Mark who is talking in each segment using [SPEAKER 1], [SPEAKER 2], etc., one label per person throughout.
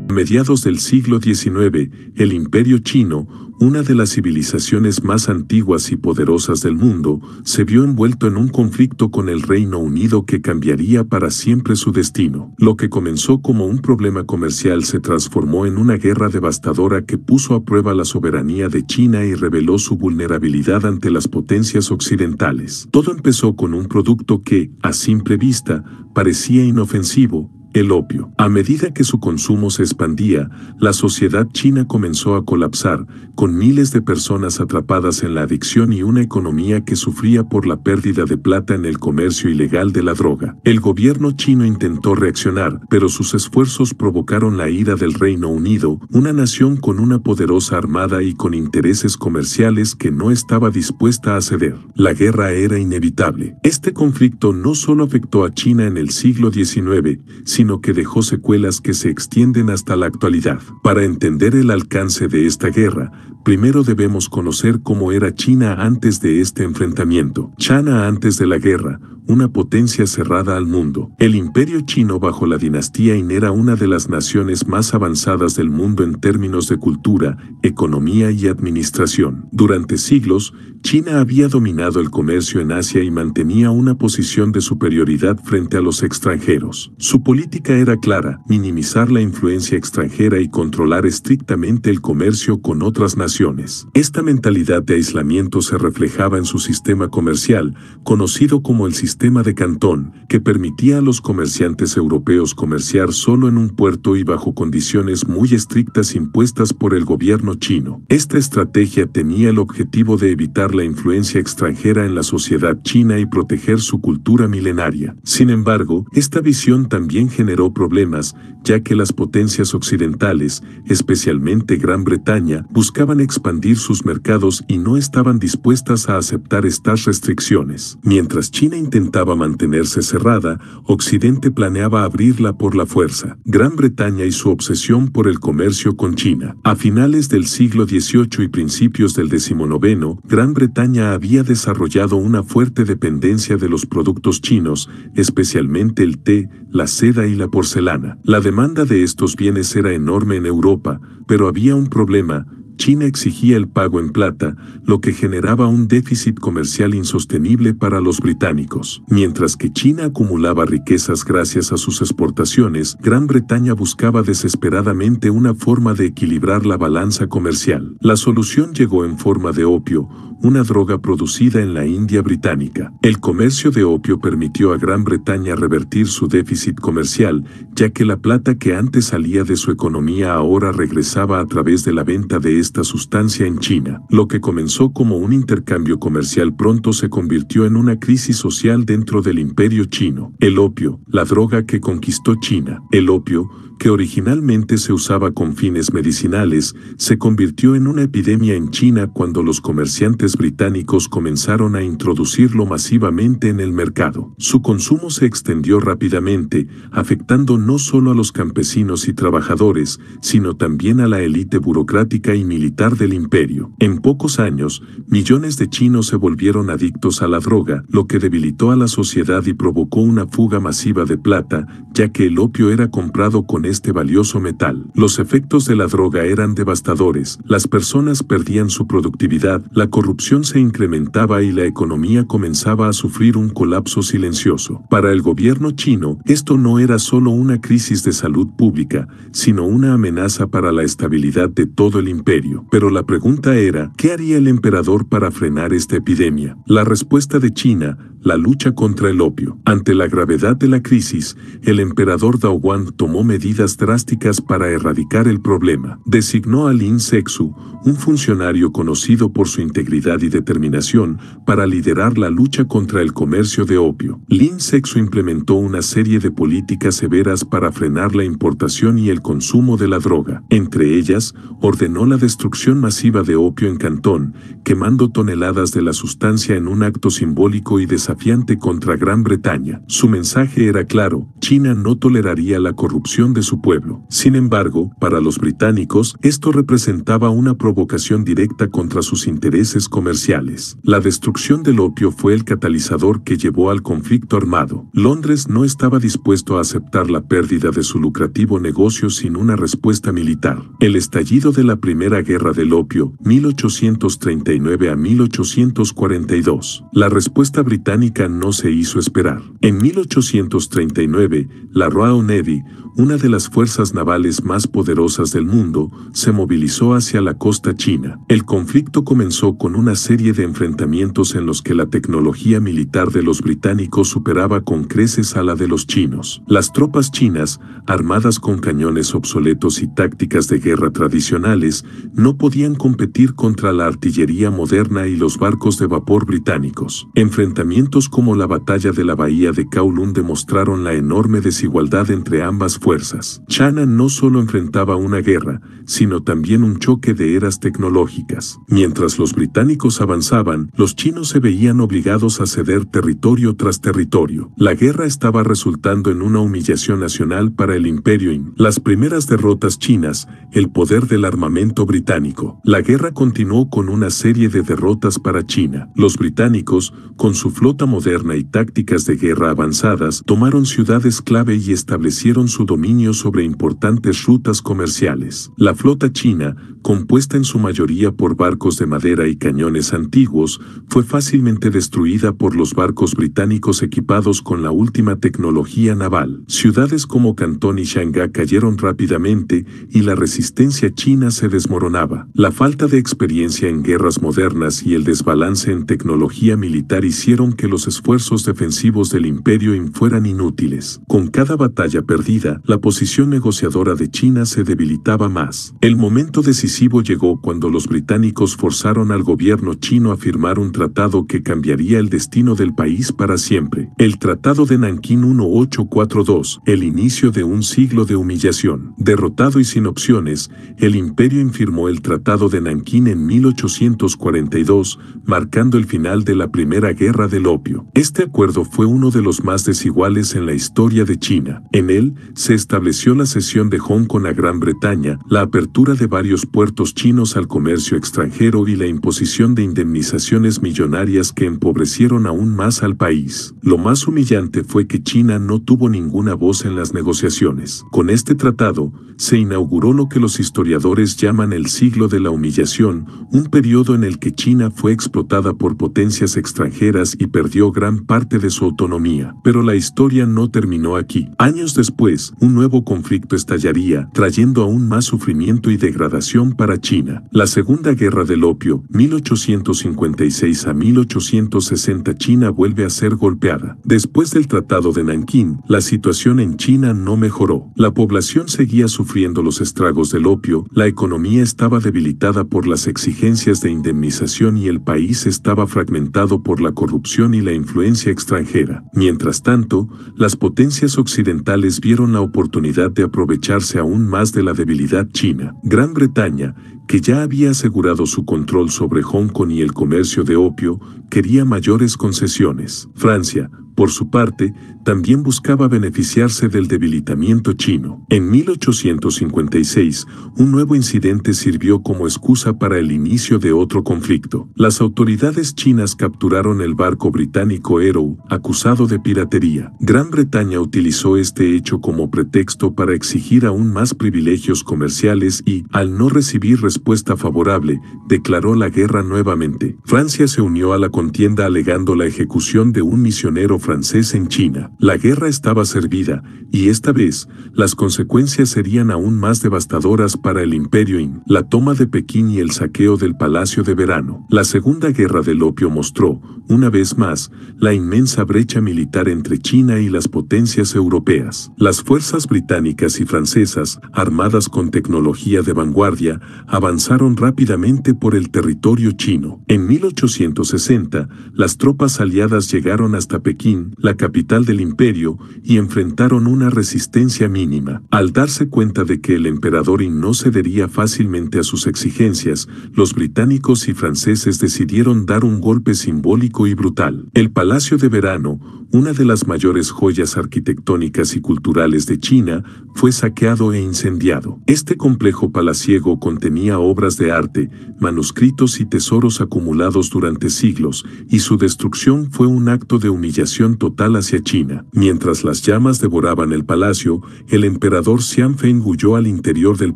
[SPEAKER 1] A mediados del siglo XIX, el Imperio Chino, una de las civilizaciones más antiguas y poderosas del mundo, se vio envuelto en un conflicto con el Reino Unido que cambiaría para siempre su destino. Lo que comenzó como un problema comercial se transformó en una guerra devastadora que puso a prueba la soberanía de China y reveló su vulnerabilidad ante las potencias occidentales. Todo empezó con un producto que, a simple vista, parecía inofensivo: el opio. A medida que su consumo se expandía, la sociedad china comenzó a colapsar, con miles de personas atrapadas en la adicción y una economía que sufría por la pérdida de plata en el comercio ilegal de la droga. El gobierno chino intentó reaccionar, pero sus esfuerzos provocaron la ira del Reino Unido, una nación con una poderosa armada y con intereses comerciales que no estaba dispuesta a ceder. La guerra era inevitable. Este conflicto no solo afectó a China en el siglo XIX, sino que dejó secuelas que se extienden hasta la actualidad. Para entender el alcance de esta guerra, primero debemos conocer cómo era China antes de este enfrentamiento. China antes de la guerra, una potencia cerrada al mundo. El Imperio Chino bajo la dinastía Qin era una de las naciones más avanzadas del mundo en términos de cultura, economía y administración. Durante siglos, China había dominado el comercio en Asia y mantenía una posición de superioridad frente a los extranjeros. Su política era clara: minimizar la influencia extranjera y controlar estrictamente el comercio con otras naciones. Esta mentalidad de aislamiento se reflejaba en su sistema comercial, conocido como el sistema de Cantón, que permitía a los comerciantes europeos comerciar solo en un puerto y bajo condiciones muy estrictas impuestas por el gobierno chino. Esta estrategia tenía el objetivo de evitar la influencia extranjera en la sociedad china y proteger su cultura milenaria. Sin embargo, esta visión también generó problemas, ya que las potencias occidentales, especialmente Gran Bretaña, buscaban expandir sus mercados y no estaban dispuestas a aceptar estas restricciones. Mientras China intentaba mantenerse cerrada, Occidente planeaba abrirla por la fuerza. Gran Bretaña y su obsesión por el comercio con China. A finales del siglo XVIII y principios del XIX, Gran Bretaña había desarrollado una fuerte dependencia de los productos chinos, especialmente el té, la seda y la porcelana. La demanda de estos bienes era enorme en Europa, pero había un problema: China exigía el pago en plata, lo que generaba un déficit comercial insostenible para los británicos. Mientras que China acumulaba riquezas gracias a sus exportaciones, Gran Bretaña buscaba desesperadamente una forma de equilibrar la balanza comercial. La solución llegó en forma de opio, una droga producida en la India británica. El comercio de opio permitió a Gran Bretaña revertir su déficit comercial, ya que la plata que antes salía de su economía ahora regresaba a través de la venta de esta sustancia en China. Lo que comenzó como un intercambio comercial pronto se convirtió en una crisis social dentro del Imperio Chino. El opio, la droga que conquistó China. El opio, que originalmente se usaba con fines medicinales, se convirtió en una epidemia en China cuando los comerciantes británicos comenzaron a introducirlo masivamente en el mercado. Su consumo se extendió rápidamente, afectando no solo a los campesinos y trabajadores, sino también a la élite burocrática y militar del imperio. En pocos años, millones de chinos se volvieron adictos a la droga, lo que debilitó a la sociedad y provocó una fuga masiva de plata, ya que el opio era comprado con este valioso metal. Los efectos de la droga eran devastadores: las personas perdían su productividad, la corrupción se incrementaba y la economía comenzaba a sufrir un colapso silencioso. Para el gobierno chino, esto no era solo una crisis de salud pública, sino una amenaza para la estabilidad de todo el imperio. Pero la pregunta era: ¿qué haría el emperador para frenar esta epidemia? La respuesta de China: la lucha contra el opio. Ante la gravedad de la crisis, el emperador Daoguang tomó medidas drásticas para erradicar el problema. Designó a Lin Sexu, un funcionario conocido por su integridad y determinación, para liderar la lucha contra el comercio de opio. Lin Sexu implementó una serie de políticas severas para frenar la importación y el consumo de la droga. Entre ellas, ordenó la destrucción masiva de opio en Cantón, quemando toneladas de la sustancia en un acto simbólico y desafiante contra Gran Bretaña. Su mensaje era claro: China no toleraría la corrupción de su pueblo. Sin embargo, para los británicos, esto representaba una provocación directa contra sus intereses comerciales. La destrucción del opio fue el catalizador que llevó al conflicto armado. Londres no estaba dispuesto a aceptar la pérdida de su lucrativo negocio sin una respuesta militar. El estallido de la Primera Guerra del Opio, 1839 a 1842. La respuesta británica no se hizo esperar. En 1839, la Royal Navy, una de las fuerzas navales más poderosas del mundo, se movilizó hacia la costa china. El conflicto comenzó con una serie de enfrentamientos en los que la tecnología militar de los británicos superaba con creces a la de los chinos. Las tropas chinas, armadas con cañones obsoletos y tácticas de guerra tradicionales, no podían competir contra la artillería moderna y los barcos de vapor británicos. Enfrentamientos como la batalla de la bahía de Kowloon demostraron la enorme desigualdad entre ambas fuerzas. China no solo enfrentaba una guerra, sino también un choque de eras tecnológicas. Mientras los británicos avanzaban, los chinos se veían obligados a ceder territorio tras territorio. La guerra estaba resultando en una humillación nacional para el Imperio Qing. Las primeras derrotas chinas, el poder del armamento británico. La guerra continuó con una serie de derrotas para China. Los británicos, con su flota moderna y tácticas de guerra avanzadas, tomaron ciudades clave y establecieron su dominio sobre importantes rutas comerciales. La flota china, compuesta en su mayoría por barcos de madera y cañones antiguos, fue fácilmente destruida por los barcos británicos equipados con la última tecnología naval. Ciudades como Cantón y Shanghái cayeron rápidamente y la resistencia china se desmoronaba. La falta de experiencia en guerras modernas y el desbalance en tecnología militar hicieron que los esfuerzos defensivos del Imperio Qing fueran inútiles. Con cada batalla perdida, la posición negociadora de China se debilitaba más. El momento decisivo llegó cuando los británicos forzaron al gobierno chino a firmar un tratado que cambiaría el destino del país para siempre. El Tratado de Nankín 1842, el inicio de un siglo de humillación. Derrotado y sin opciones, el Imperio Qing firmó el Tratado de Nankín en 1842, marcando el final de la Primera Guerra del Opio. Este acuerdo fue uno de los más desiguales en la historia de China. En él, se estableció la cesión de Hong Kong a Gran Bretaña, la apertura de varios puertos chinos al comercio extranjero y la imposición de indemnizaciones millonarias que empobrecieron aún más al país. Lo más humillante fue que China no tuvo ninguna voz en las negociaciones. Con este tratado, se inauguró lo que los historiadores llaman el siglo de la humillación, un periodo en el que China fue explotada por potencias extranjeras y perdió gran parte de su autonomía. Pero la historia no terminó aquí. Años después, un nuevo conflicto estallaría, trayendo aún más sufrimiento y degradación para China. La Segunda Guerra del Opio, 1856 a 1860. China vuelve a ser golpeada. Después del Tratado de Nankín, la situación en China no mejoró. La población seguía sufriendo los estragos del opio, la economía estaba debilitada por las exigencias de indemnización y el país estaba fragmentado por la corrupción y la influencia extranjera. Mientras tanto, las potencias occidentales vieron la oportunidad de aprovecharse aún más de la debilidad china. Gran Bretaña, que ya había asegurado su control sobre Hong Kong y el comercio de opio, quería mayores concesiones. Francia, por su parte, también buscaba beneficiarse del debilitamiento chino. En 1856, un nuevo incidente sirvió como excusa para el inicio de otro conflicto. Las autoridades chinas capturaron el barco británico Arrow, acusado de piratería. Gran Bretaña utilizó este hecho como pretexto para exigir aún más privilegios comerciales y, al no recibir respuesta favorable, declaró la guerra nuevamente. Francia se unió a la contienda alegando la ejecución de un misionero francés en China. La guerra estaba servida, y esta vez, las consecuencias serían aún más devastadoras para el Imperio Qing. La toma de Pekín y el saqueo del Palacio de Verano. La Segunda Guerra del Opio mostró, una vez más, la inmensa brecha militar entre China y las potencias europeas. Las fuerzas británicas y francesas, armadas con tecnología de vanguardia, avanzaron rápidamente por el territorio chino. En 1860, las tropas aliadas llegaron hasta Pekín Pekín, la capital del imperio, y enfrentaron una resistencia mínima. Al darse cuenta de que el emperador no cedería fácilmente a sus exigencias, los británicos y franceses decidieron dar un golpe simbólico y brutal. El Palacio de Verano, una de las mayores joyas arquitectónicas y culturales de China, fue saqueado e incendiado. Este complejo palaciego contenía obras de arte, manuscritos y tesoros acumulados durante siglos, y su destrucción fue un acto de humillación total hacia China. Mientras las llamas devoraban el palacio, el emperador Xianfeng huyó al interior del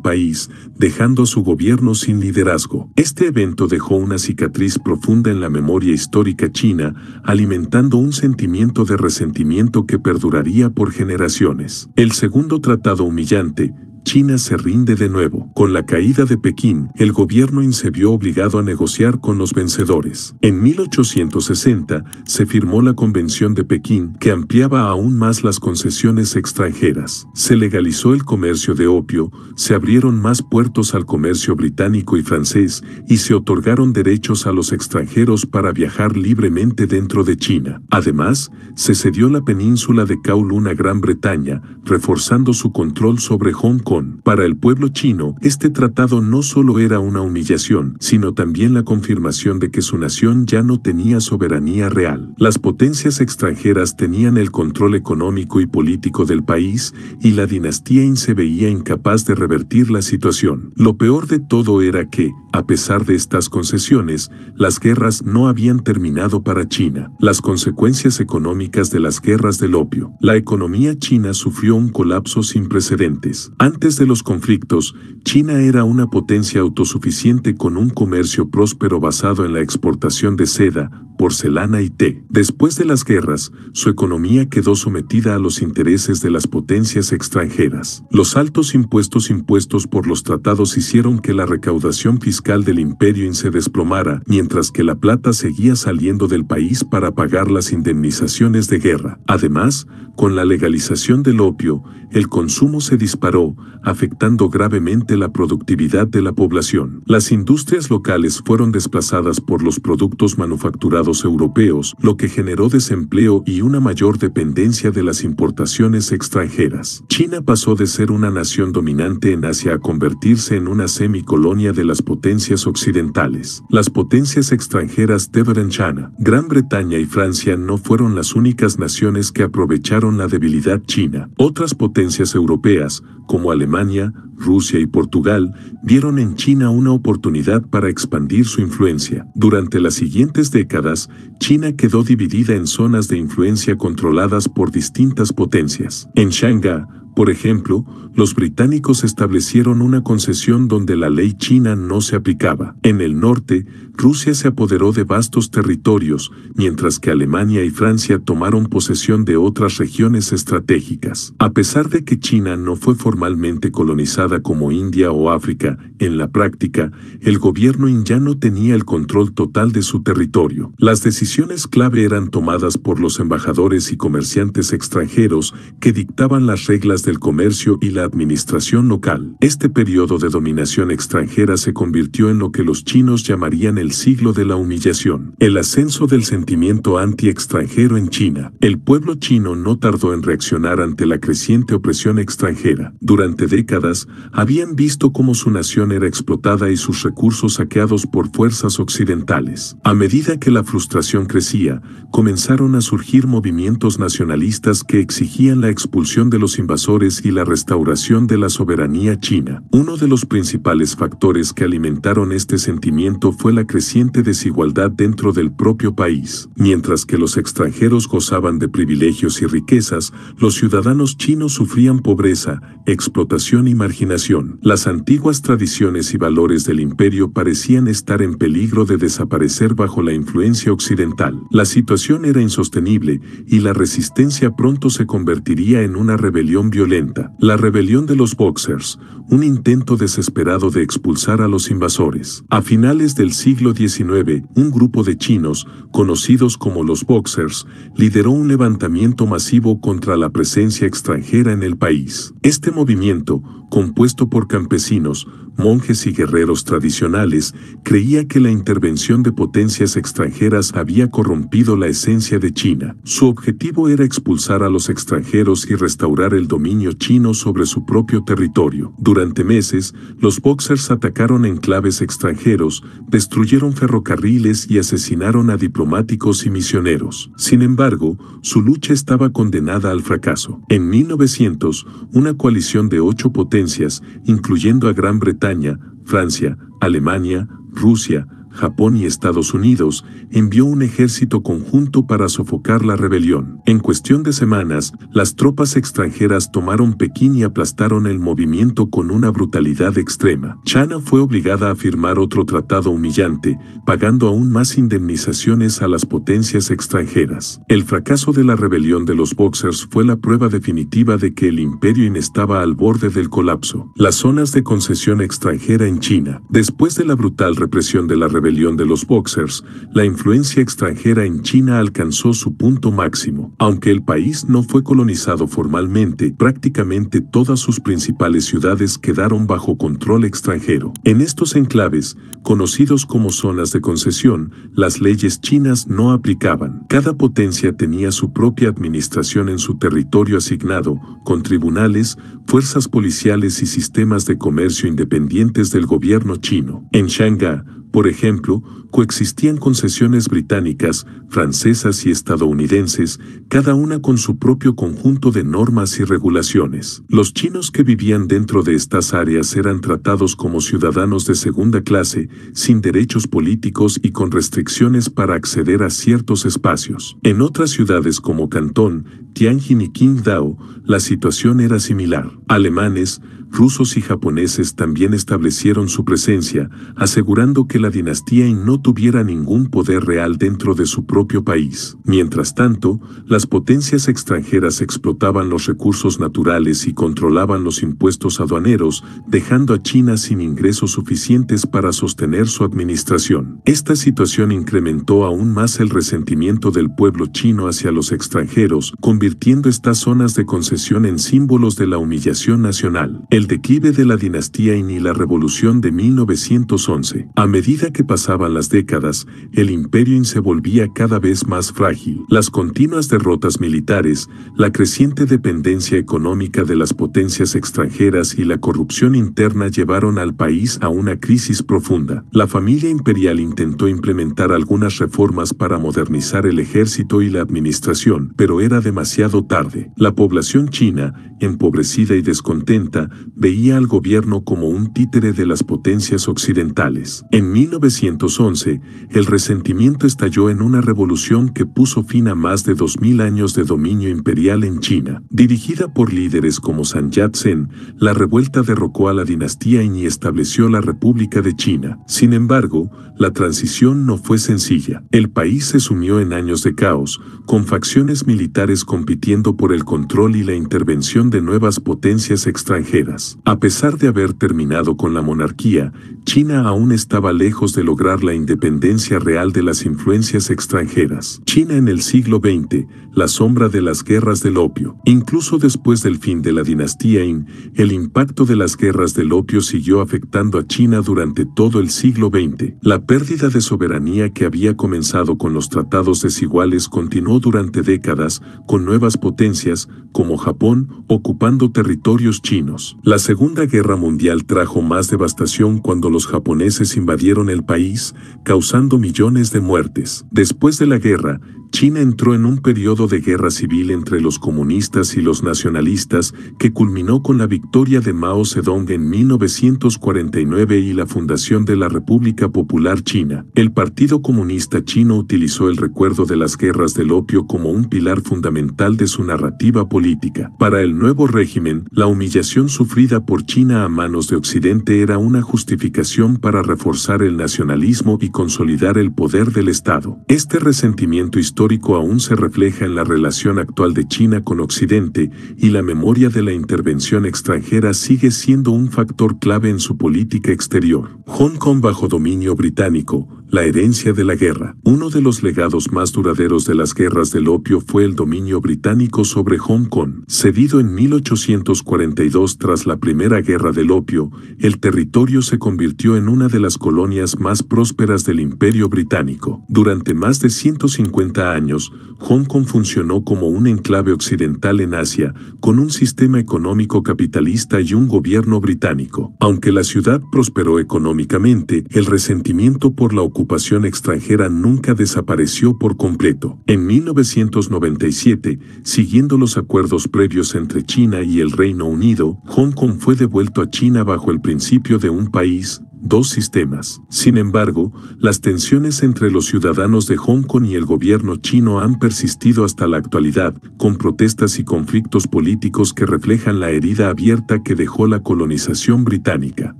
[SPEAKER 1] país, dejando a su gobierno sin liderazgo. Este evento dejó una cicatriz profunda en la memoria histórica china, alimentando un sentimiento de resentimiento que perduraría por generaciones. El segundo tratado humillante, China se rinde de nuevo. Con la caída de Pekín, el gobierno se vio obligado a negociar con los vencedores. En 1860 se firmó la Convención de Pekín, que ampliaba aún más las concesiones extranjeras. Se legalizó el comercio de opio, se abrieron más puertos al comercio británico y francés, y se otorgaron derechos a los extranjeros para viajar libremente dentro de China. Además, se cedió la península de Kowloon a Gran Bretaña, reforzando su control sobre Hong Kong. Para el pueblo chino, este tratado no solo era una humillación, sino también la confirmación de que su nación ya no tenía soberanía real. Las potencias extranjeras tenían el control económico y político del país, y la dinastía Qin se veía incapaz de revertir la situación. Lo peor de todo era que, a pesar de estas concesiones, las guerras no habían terminado para China. Las consecuencias económicas de las guerras del opio. La economía china sufrió un colapso sin precedentes. Antes de los conflictos, China era una potencia autosuficiente con un comercio próspero basado en la exportación de seda, porcelana y té. Después de las guerras, su economía quedó sometida a los intereses de las potencias extranjeras. Los altos impuestos impuestos por los tratados hicieron que la recaudación fiscal del imperio se desplomara, mientras que la plata seguía saliendo del país para pagar las indemnizaciones de guerra. Además, con la legalización del opio, el consumo se disparó, afectando gravemente la productividad de la población. Las industrias locales fueron desplazadas por los productos manufacturados europeos, lo que generó desempleo y una mayor dependencia de las importaciones extranjeras. China pasó de ser una nación dominante en Asia a convertirse en una semicolonia de las potencias occidentales. Las potencias extranjeras de China, Gran Bretaña y Francia no fueron las únicas naciones que aprovecharon la debilidad china. Otras potencias europeas, como Alemania, Rusia y Portugal, vieron en China una oportunidad para expandir su influencia. Durante las siguientes décadas, China quedó dividida en zonas de influencia controladas por distintas potencias. En Shanghái, por ejemplo, los británicos establecieron una concesión donde la ley china no se aplicaba. En el norte, Rusia se apoderó de vastos territorios, mientras que Alemania y Francia tomaron posesión de otras regiones estratégicas. A pesar de que China no fue formalmente colonizada como India o África, en la práctica, el gobierno ya no tenía el control total de su territorio. Las decisiones clave eran tomadas por los embajadores y comerciantes extranjeros que dictaban las reglas del comercio y la administración local. Este periodo de dominación extranjera se convirtió en lo que los chinos llamarían el siglo de la humillación. El ascenso del sentimiento anti-extranjero en China. El pueblo chino no tardó en reaccionar ante la creciente opresión extranjera. Durante décadas, habían visto cómo su nación era explotada y sus recursos saqueados por fuerzas occidentales. A medida que la frustración crecía, comenzaron a surgir movimientos nacionalistas que exigían la expulsión de los invasores y la restauración de la soberanía china. Uno de los principales factores que alimentaron este sentimiento fue la creciente desigualdad dentro del propio país. Mientras que los extranjeros gozaban de privilegios y riquezas, los ciudadanos chinos sufrían pobreza, explotación y marginación. Las antiguas tradiciones y valores del imperio parecían estar en peligro de desaparecer bajo la influencia occidental. La situación era insostenible y la resistencia pronto se convertiría en una rebelión violenta. La rebelión de los Boxers, un intento desesperado de expulsar a los invasores. A finales del siglo XIX, un grupo de chinos, conocidos como los Boxers, lideró un levantamiento masivo contra la presencia extranjera en el país. Este movimiento, compuesto por campesinos, monjes y guerreros tradicionales, creía que la intervención de potencias extranjeras había corrompido la esencia de China. Su objetivo era expulsar a los extranjeros y restaurar el dominio chino sobre su propio territorio. Durante meses, los Boxers atacaron enclaves extranjeros, destruyeron ferrocarriles y asesinaron a diplomáticos y misioneros. Sin embargo, su lucha estaba condenada al fracaso. En 1900, una coalición de 8 potencias, incluyendo a Gran Bretaña, Francia, Alemania, Rusia, Japón y Estados Unidos, envió un ejército conjunto para sofocar la rebelión. En cuestión de semanas, las tropas extranjeras tomaron Pekín y aplastaron el movimiento con una brutalidad extrema. China fue obligada a firmar otro tratado humillante, pagando aún más indemnizaciones a las potencias extranjeras. El fracaso de la rebelión de los Boxers fue la prueba definitiva de que el imperio estaba al borde del colapso. Las zonas de concesión extranjera en China. Después de la brutal represión de la rebelión de los Boxers, la influencia extranjera en China alcanzó su punto máximo. Aunque el país no fue colonizado formalmente, prácticamente todas sus principales ciudades quedaron bajo control extranjero. En estos enclaves, conocidos como zonas de concesión, las leyes chinas no aplicaban. Cada potencia tenía su propia administración en su territorio asignado, con tribunales, fuerzas policiales y sistemas de comercio independientes del gobierno chino. En Shanghái, por ejemplo, coexistían concesiones británicas, francesas y estadounidenses, cada una con su propio conjunto de normas y regulaciones. Los chinos que vivían dentro de estas áreas eran tratados como ciudadanos de segunda clase, sin derechos políticos y con restricciones para acceder a ciertos espacios. En otras ciudades como Cantón, Tianjin y Qingdao, la situación era similar. Alemanes, rusos y japoneses también establecieron su presencia, asegurando que la dinastía Qing no tuviera ningún poder real dentro de su propio país. Mientras tanto, las potencias extranjeras explotaban los recursos naturales y controlaban los impuestos aduaneros, dejando a China sin ingresos suficientes para sostener su administración. Esta situación incrementó aún más el resentimiento del pueblo chino hacia los extranjeros, convirtiendo estas zonas de concesión en símbolos de la humillación nacional. El declive de la dinastía Qing y la revolución de 1911. A medida que pasaban las décadas, el imperio Qing se volvía cada vez más frágil. Las continuas derrotas militares, la creciente dependencia económica de las potencias extranjeras y la corrupción interna llevaron al país a una crisis profunda. La familia imperial intentó implementar algunas reformas para modernizar el ejército y la administración, pero era demasiado tarde. La población china, empobrecida y descontenta, veía al gobierno como un títere de las potencias occidentales. En 1911, el resentimiento estalló en una revolución que puso fin a más de 2000 años de dominio imperial en China. Dirigida por líderes como Sun Yat-sen, la revuelta derrocó a la dinastía Qing y estableció la República de China. Sin embargo, la transición no fue sencilla. El país se sumió en años de caos, con facciones militares compitiendo por el control y la intervención de nuevas potencias extranjeras. A pesar de haber terminado con la monarquía, China aún estaba lejos de lograr la independencia real de las influencias extranjeras. China en el siglo XX, la sombra de las guerras del opio. Incluso después del fin de la dinastía Qing, el impacto de las guerras del opio siguió afectando a China durante todo el siglo XX. La pérdida de soberanía que había comenzado con los tratados desiguales continuó durante décadas, con nuevas potencias, como Japón, ocupando territorios chinos. La Segunda Guerra Mundial trajo más devastación cuando los japoneses invadieron el país, causando millones de muertes. Después de la guerra, China entró en un periodo de guerra civil entre los comunistas y los nacionalistas que culminó con la victoria de Mao Zedong en 1949 y la fundación de la República Popular China. El Partido Comunista Chino utilizó el recuerdo de las guerras del opio como un pilar fundamental de su narrativa política. Para el nuevo régimen, la humillación sufrida por China a manos de Occidente era una justificación para reforzar el nacionalismo y consolidar el poder del Estado. Este resentimiento histórico aún se refleja en la relación actual de China con Occidente, y la memoria de la intervención extranjera sigue siendo un factor clave en su política exterior. Hong Kong bajo dominio británico. La herencia de la guerra. Uno de los legados más duraderos de las guerras del opio fue el dominio británico sobre Hong Kong. Cedido en 1842 tras la Primera Guerra del Opio, el territorio se convirtió en una de las colonias más prósperas del Imperio Británico. Durante más de 150 años, Hong Kong funcionó como un enclave occidental en Asia, con un sistema económico capitalista y un gobierno británico. Aunque la ciudad prosperó económicamente, el resentimiento por la ocupación extranjera nunca desapareció por completo. En 1997, siguiendo los acuerdos previos entre China y el Reino Unido, Hong Kong fue devuelto a China bajo el principio de un país, dos sistemas. Sin embargo, las tensiones entre los ciudadanos de Hong Kong y el gobierno chino han persistido hasta la actualidad, con protestas y conflictos políticos que reflejan la herida abierta que dejó la colonización británica.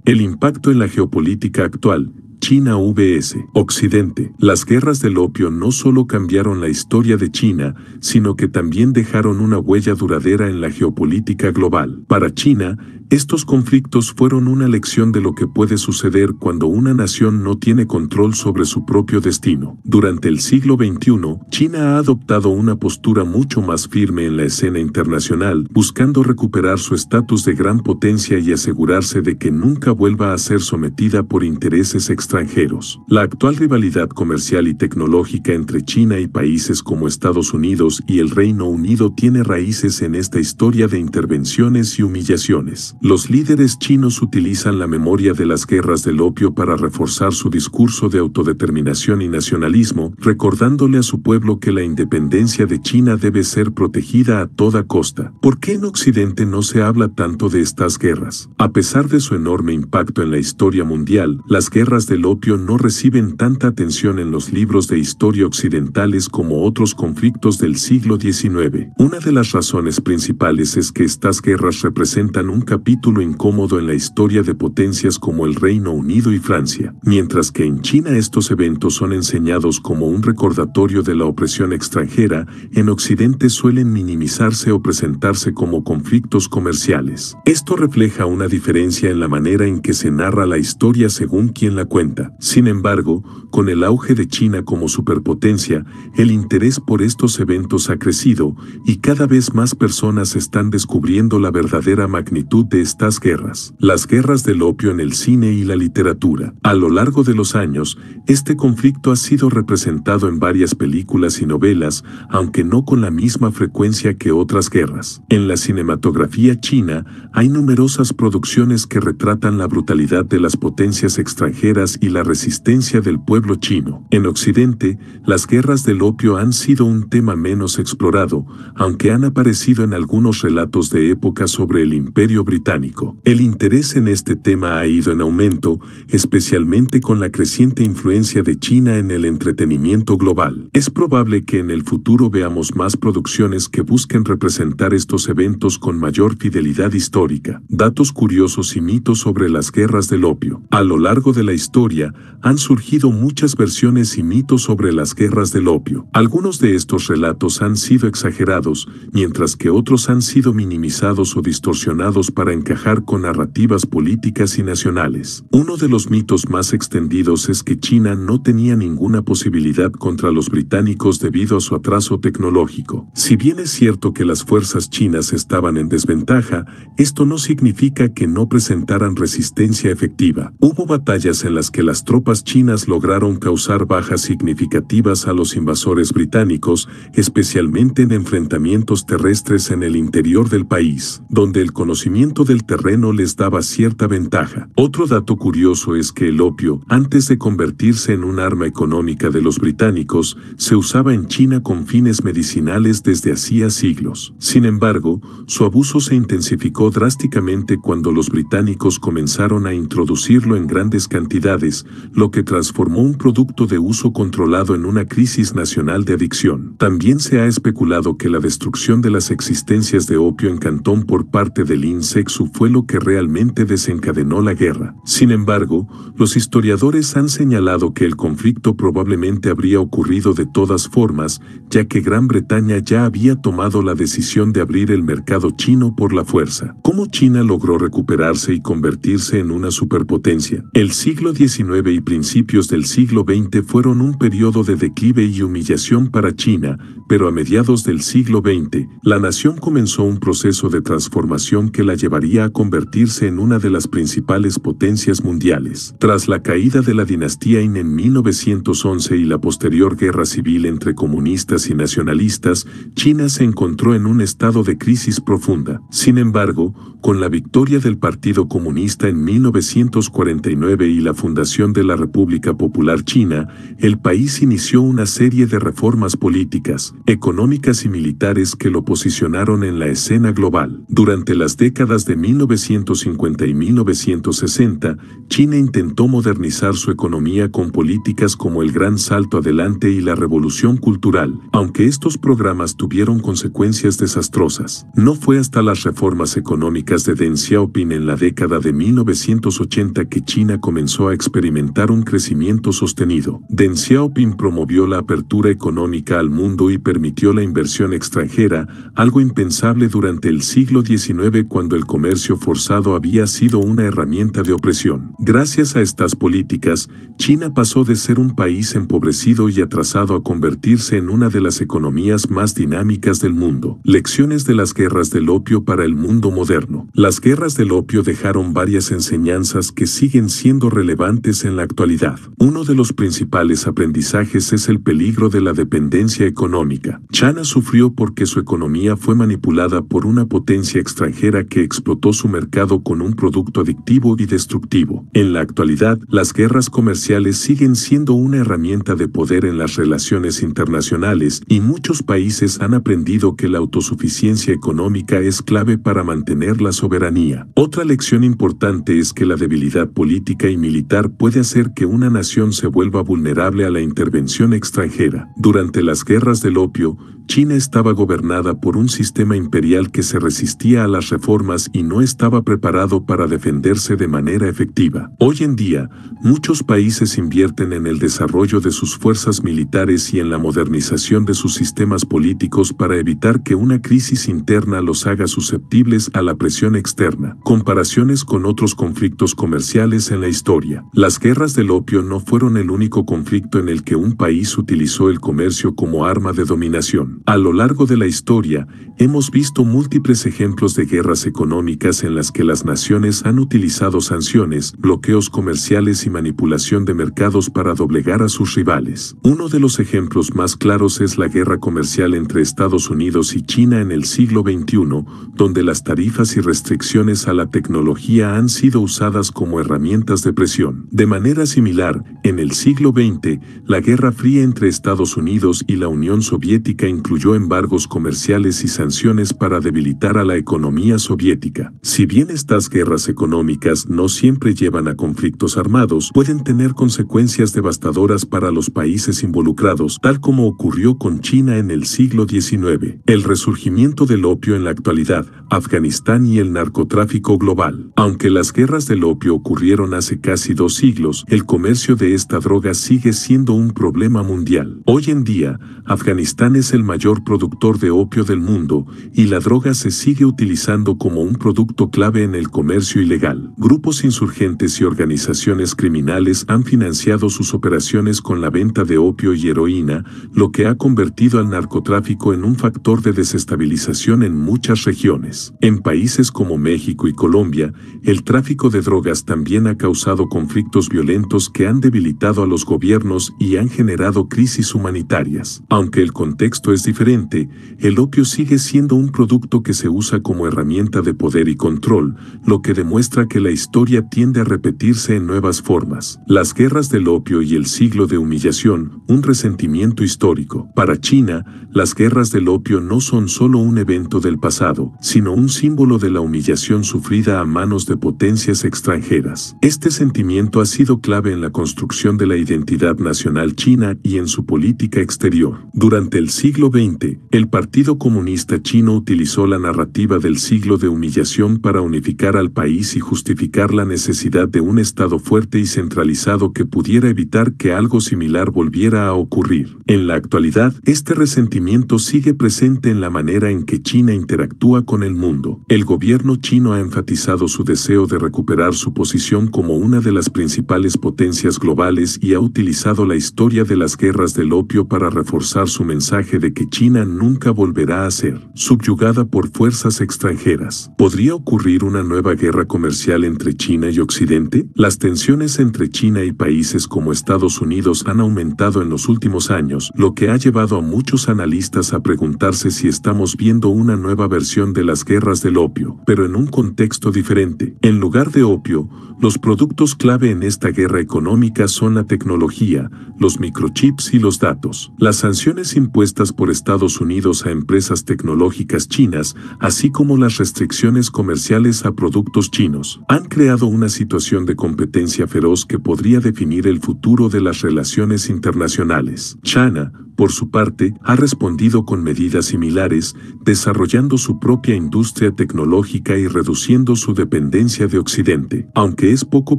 [SPEAKER 1] El impacto en la geopolítica actual. China vs. Occidente. Las guerras del opio no solo cambiaron la historia de China, sino que también dejaron una huella duradera en la geopolítica global. Para China, estos conflictos fueron una lección de lo que puede suceder cuando una nación no tiene control sobre su propio destino. Durante el siglo XXI, China ha adoptado una postura mucho más firme en la escena internacional, buscando recuperar su estatus de gran potencia y asegurarse de que nunca vuelva a ser sometida por intereses extranjeros. La actual rivalidad comercial y tecnológica entre China y países como Estados Unidos y el Reino Unido tiene raíces en esta historia de intervenciones y humillaciones. Los líderes chinos utilizan la memoria de las guerras del opio para reforzar su discurso de autodeterminación y nacionalismo, recordándole a su pueblo que la independencia de China debe ser protegida a toda costa. ¿Por qué en Occidente no se habla tanto de estas guerras? A pesar de su enorme impacto en la historia mundial, las guerras del opio no reciben tanta atención en los libros de historia occidentales como otros conflictos del siglo XIX. Una de las razones principales es que estas guerras representan un capítulo incómodo en la historia de potencias como el Reino Unido y Francia. Mientras que en China estos eventos son enseñados como un recordatorio de la opresión extranjera, en Occidente suelen minimizarse o presentarse como conflictos comerciales. Esto refleja una diferencia en la manera en que se narra la historia según quien la cuenta. Sin embargo, con el auge de China como superpotencia, el interés por estos eventos ha crecido y cada vez más personas están descubriendo la verdadera magnitud de estas guerras. Las guerras del opio en el cine y la literatura. A lo largo de los años, este conflicto ha sido representado en varias películas y novelas, aunque no con la misma frecuencia que otras guerras. En la cinematografía china, hay numerosas producciones que retratan la brutalidad de las potencias extranjeras y la resistencia del pueblo chino. En Occidente, las guerras del opio han sido un tema menos explorado, aunque han aparecido en algunos relatos de época sobre el Imperio Británico. El interés en este tema ha ido en aumento, especialmente con la creciente influencia de China en el entretenimiento global. Es probable que en el futuro veamos más producciones que busquen representar estos eventos con mayor fidelidad histórica. Datos curiosos y mitos sobre las guerras del opio. A lo largo de la historia, han surgido muchas versiones y mitos sobre las guerras del opio. Algunos de estos relatos han sido exagerados, mientras que otros han sido minimizados o distorsionados para encajar con narrativas políticas y nacionales. Uno de los mitos más extendidos es que China no tenía ninguna posibilidad contra los británicos debido a su atraso tecnológico. Si bien es cierto que las fuerzas chinas estaban en desventaja, esto no significa que no presentaran resistencia efectiva. Hubo batallas en las que las tropas chinas lograron causar bajas significativas a los invasores británicos, especialmente en enfrentamientos terrestres en el interior del país, donde el conocimiento del terreno les daba cierta ventaja. Otro dato curioso es que el opio, antes de convertirse en un arma económica de los británicos, se usaba en China con fines medicinales desde hacía siglos. Sin embargo, su abuso se intensificó drásticamente cuando los británicos comenzaron a introducirlo en grandes cantidades, lo que transformó un producto de uso controlado en una crisis nacional de adicción. También se ha especulado que la destrucción de las existencias de opio en Cantón por parte del INSEC Tzu fue lo que realmente desencadenó la guerra. Sin embargo, los historiadores han señalado que el conflicto probablemente habría ocurrido de todas formas, ya que Gran Bretaña ya había tomado la decisión de abrir el mercado chino por la fuerza. ¿Cómo China logró recuperarse y convertirse en una superpotencia? El siglo XIX y principios del siglo XX fueron un periodo de declive y humillación para China, pero a mediados del siglo XX, la nación comenzó un proceso de transformación que la llevaría a convertirse en una de las principales potencias mundiales. Tras la caída de la dinastía Qin en 1911 y la posterior guerra civil entre comunistas y nacionalistas, China se encontró en un estado de crisis profunda. Sin embargo, con la victoria del Partido Comunista en 1949 y la fundación de la República Popular China, el país inició una serie de reformas políticas, económicas y militares que lo posicionaron en la escena global. Durante las décadas de 1950 y 1960, China intentó modernizar su economía con políticas como el Gran Salto Adelante y la Revolución Cultural, aunque estos programas tuvieron consecuencias desastrosas. No fue hasta las reformas económicas de Deng Xiaoping en la década de 1980 que China comenzó a experimentar un crecimiento sostenido. Deng Xiaoping promovió la apertura económica al mundo y permitió la inversión extranjera, algo impensable durante el siglo XIX cuando el comercio forzado había sido una herramienta de opresión. Gracias a estas políticas, China pasó de ser un país empobrecido y atrasado a convertirse en una de las economías más dinámicas del mundo. Lecciones de las guerras del opio para el mundo moderno. Las guerras del opio dejaron varias enseñanzas que siguen siendo relevantes en la actualidad. Uno de los principales aprendizajes es el peligro de la dependencia económica. China sufrió porque su economía fue manipulada por una potencia extranjera que explotó su mercado con un producto adictivo y destructivo. En la actualidad, las guerras comerciales siguen siendo una herramienta de poder en las relaciones internacionales y muchos países han aprendido que la autosuficiencia económica es clave para mantener la soberanía. Otra lección importante es que la debilidad política y militar puede hacer que una nación se vuelva vulnerable a la intervención extranjera. Durante las guerras del opio, China estaba gobernada por un sistema imperial que se resistía a las reformas y no estaba preparado para defenderse de manera efectiva. Hoy en día, muchos países invierten en el desarrollo de sus fuerzas militares y en la modernización de sus sistemas políticos para evitar que una crisis interna los haga susceptibles a la presión externa. Comparaciones con otros conflictos comerciales en la historia. Las guerras del opio no fueron el único conflicto en el que un país utilizó el comercio como arma de dominación. A lo largo de la historia, hemos visto múltiples ejemplos de guerras económicas en las que las naciones han utilizado sanciones, bloqueos comerciales y manipulación de mercados para doblegar a sus rivales. Uno de los ejemplos más claros es la guerra comercial entre Estados Unidos y China en el siglo XXI, donde las tarifas y restricciones a la tecnología han sido usadas como herramientas de presión. De manera similar, en el siglo XX, la Guerra Fría entre Estados Unidos y la Unión Soviética incluyó embargos comerciales y sanciones para debilitar a la economía soviética. Si bien estas guerras económicas no siempre llevan a conflictos armados, pueden tener consecuencias devastadoras para los países involucrados, tal como ocurrió con China en el siglo XIX. El resurgimiento del opio en la actualidad, Afganistán y el narcotráfico global. Aunque las guerras del opio ocurrieron hace casi 2 siglos, el comercio de esta droga sigue siendo un problema mundial. Hoy en día, Afganistán es el mayor productor de opio del mundo y la droga se sigue utilizando como un producto clave en el comercio ilegal. Grupos insurgentes y organizaciones criminales han financiado sus operaciones con la venta de opio y heroína, lo que ha convertido al narcotráfico en un factor de desestabilización en muchas regiones. En países como México y Colombia, el tráfico de drogas también ha causado conflictos violentos que han debilitado a los gobiernos y han generado crisis humanitarias. Aunque el contexto es diferente, el opio sigue siendo un producto que se usa como herramienta de poder y control, lo que demuestra que la historia tiende a repetirse en nuevas formas. Las guerras del opio y el siglo de humillación, un resentimiento histórico. Para China, las guerras del opio no son solo un evento del pasado, sino un símbolo de la humillación sufrida a manos de potencias extranjeras. Este sentimiento ha sido clave en la construcción de la identidad nacional china y en su política exterior. Durante el siglo XX, el Partido Comunista Chino utilizó la narrativa del siglo de humillación negociación para unificar al país y justificar la necesidad de un Estado fuerte y centralizado que pudiera evitar que algo similar volviera a ocurrir. En la actualidad, este resentimiento sigue presente en la manera en que China interactúa con el mundo. El gobierno chino ha enfatizado su deseo de recuperar su posición como una de las principales potencias globales y ha utilizado la historia de las guerras del opio para reforzar su mensaje de que China nunca volverá a ser subyugada por fuerzas extranjeras. ¿Podría ocurrir una nueva guerra comercial entre China y Occidente? Las tensiones entre China y países como Estados Unidos han aumentado en los últimos años, lo que ha llevado a muchos analistas a preguntarse si estamos viendo una nueva versión de las guerras del opio, pero en un contexto diferente. En lugar de opio, los productos clave en esta guerra económica son la tecnología, los microchips y los datos. Las sanciones impuestas por Estados Unidos a empresas tecnológicas chinas, así como las restricciones comerciales a productos chinos, han creado una situación de competencia feroz que podría definir el futuro de las relaciones internacionales. China, por su parte, ha respondido con medidas similares, desarrollando su propia industria tecnológica y reduciendo su dependencia de Occidente. Aunque es poco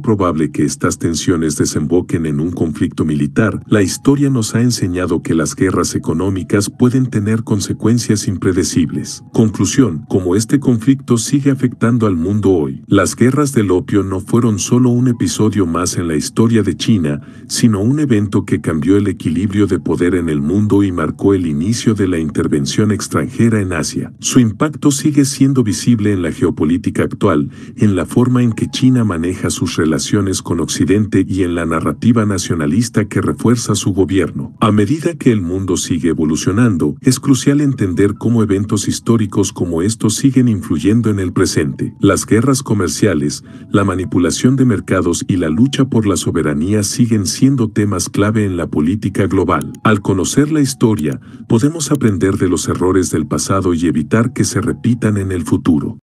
[SPEAKER 1] probable que estas tensiones desemboquen en un conflicto militar, la historia nos ha enseñado que las guerras económicas pueden tener consecuencias impredecibles. Conclusión: como este conflicto sigue afectando al mundo hoy, las guerras del opio no fueron solo un episodio más en la historia de China, sino un evento que cambió el equilibrio de poder en el mundo y marcó el inicio de la intervención extranjera en Asia. Su impacto sigue siendo visible en la geopolítica actual, en la forma en que China maneja sus relaciones con Occidente y en la narrativa nacionalista que refuerza su gobierno. A medida que el mundo sigue evolucionando, es crucial entender cómo eventos históricos como estos siguen influyendo en el presente. Las guerras comerciales, la manipulación de mercados y la lucha por la soberanía siguen siendo temas clave en la política global. Al conocer la historia, podemos aprender de los errores del pasado y evitar que se repitan en el futuro.